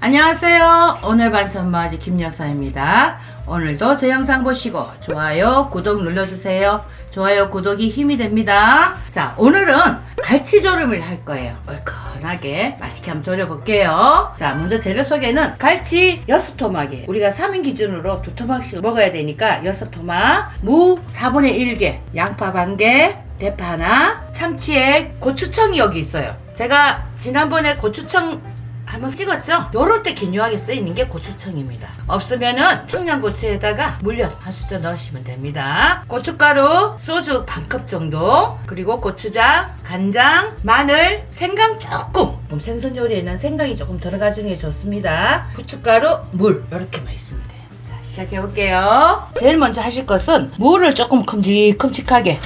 안녕하세요. 오늘 반찬 마지 김여사입니다. 오늘도 제 영상 보시고 좋아요, 구독 눌러주세요. 좋아요, 구독이 힘이 됩니다. 자, 오늘은 갈치조림을 할 거예요. 얼큰하게 맛있게 한번 졸여볼게요. 자, 먼저 재료 소개는 갈치 6토막이에요. 우리가 3인 기준으로 2토막씩 먹어야 되니까 6토막, 무 4분의 1개, 양파 반개, 대파 하나, 참치액, 고추청이 여기 있어요. 제가 지난번에 고추청 한번 찍었죠? 요럴 때 기묘하게 쓰이는 게 고추청입니다. 없으면은 청양고추에다가 물엿 한 수저 넣으시면 됩니다. 고춧가루 소주 반컵 정도, 그리고 고추장, 간장, 마늘, 생강 조금. 그럼 생선 요리에는 생강이 조금 들어가주는 게 좋습니다. 후춧가루, 물 이렇게만 있으면 돼요. 자, 시작해 볼게요. 제일 먼저 하실 것은 무를 조금 큼직큼직하게.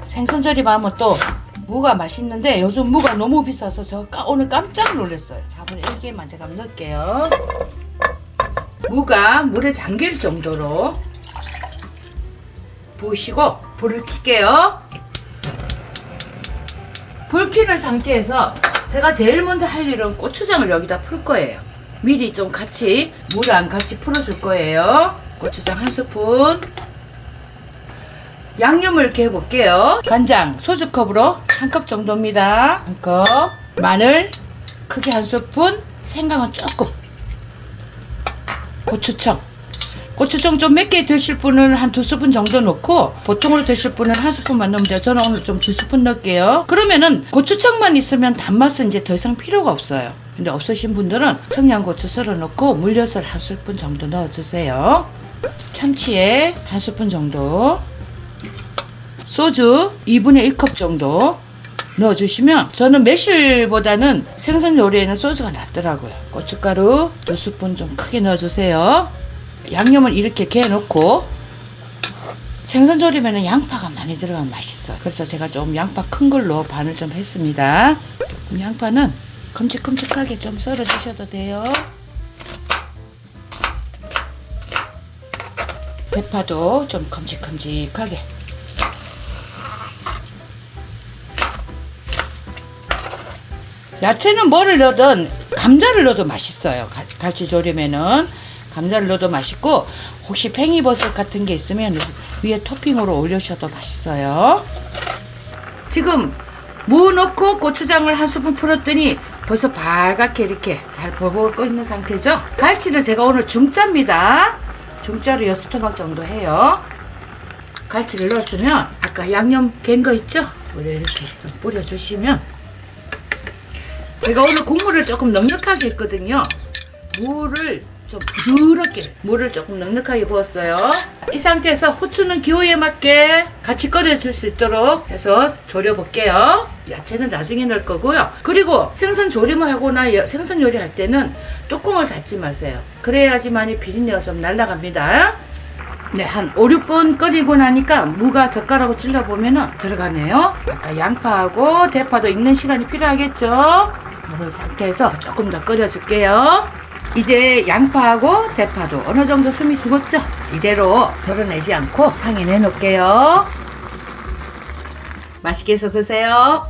생선조림 하면 또 무가 맛있는데 요즘 무가 너무 비싸서 저 오늘 깜짝 놀랐어요. 4분의 1개만 제가 넣을게요. 무가 물에 잠길 정도로 부으시고 불을 켤게요. 불 켜는 상태에서 제가 제일 먼저 할 일은 고추장을 여기다 풀 거예요. 미리 좀 같이 물랑 같이 풀어줄 거예요. 고추장 한 스푼, 양념을 이렇게 해볼게요. 간장 소주컵으로 한 컵 정도입니다. 한 컵. 마늘 크게 한 스푼, 생강은 조금. 고추청 좀 맵게 드실 분은 한 2스푼 정도 넣고, 보통으로 드실 분은 한 스푼만 넣으면 돼요. 저는 오늘 좀 2스푼 넣을게요. 그러면은 고추청만 있으면 단맛은 이제 더 이상 필요가 없어요. 근데 없으신 분들은 청양고추 썰어 넣고 물엿을 한 스푼 정도 넣어주세요. 참치에 한 스푼 정도, 소주 2분의 1컵 정도 넣어주시면, 저는 매실보다는 생선 요리에는 소주가 낫더라고요. 고춧가루 2스푼 좀 크게 넣어주세요. 양념을 이렇게 개놓고, 생선 조림에는 양파가 많이 들어가면 맛있어요. 그래서 제가 좀 양파 큰 걸로 반을 좀 했습니다. 양파는 큼직큼직하게 좀 썰어 주셔도 돼요. 대파도 좀 큼직큼직하게. 야채는 뭐를 넣든 감자를 넣어도 맛있어요. 갈치조림에는 감자를 넣어도 맛있고, 혹시 팽이버섯 같은 게 있으면 위에 토핑으로 올려주셔도 맛있어요. 지금 무 넣고 고추장을 한 스푼 풀었더니 벌써 빨갛게 이렇게 잘 보글보글 끓는 상태죠. 갈치는 제가 오늘 중짜입니다. 중짜로 6토막 정도 해요. 갈치를 넣었으면 아까 양념 갠 거 있죠? 물에 이렇게 좀 뿌려주시면, 제가 오늘 국물을 조금 넉넉하게 했거든요. 물을 좀 부드럽게, 물을 조금 넉넉하게 부었어요. 이 상태에서 후추는 기호에 맞게 같이 끓여줄 수 있도록 해서 졸여볼게요. 야채는 나중에 넣을 거고요. 그리고 생선 조림을 하거나 생선 요리할 때는 뚜껑을 닫지 마세요. 그래야지만이 비린내가 좀 날아갑니다. 네, 한 5, 6분 끓이고 나니까 무가 젓가락으로 찔러보면 들어가네요. 아까 양파하고 대파도 익는 시간이 필요하겠죠. 이런 상태에서 조금 더 끓여줄게요. 이제 양파하고 대파도 어느 정도 숨이 죽었죠? 이대로 덜어내지 않고 상에 내놓을게요. 맛있게 해서 드세요.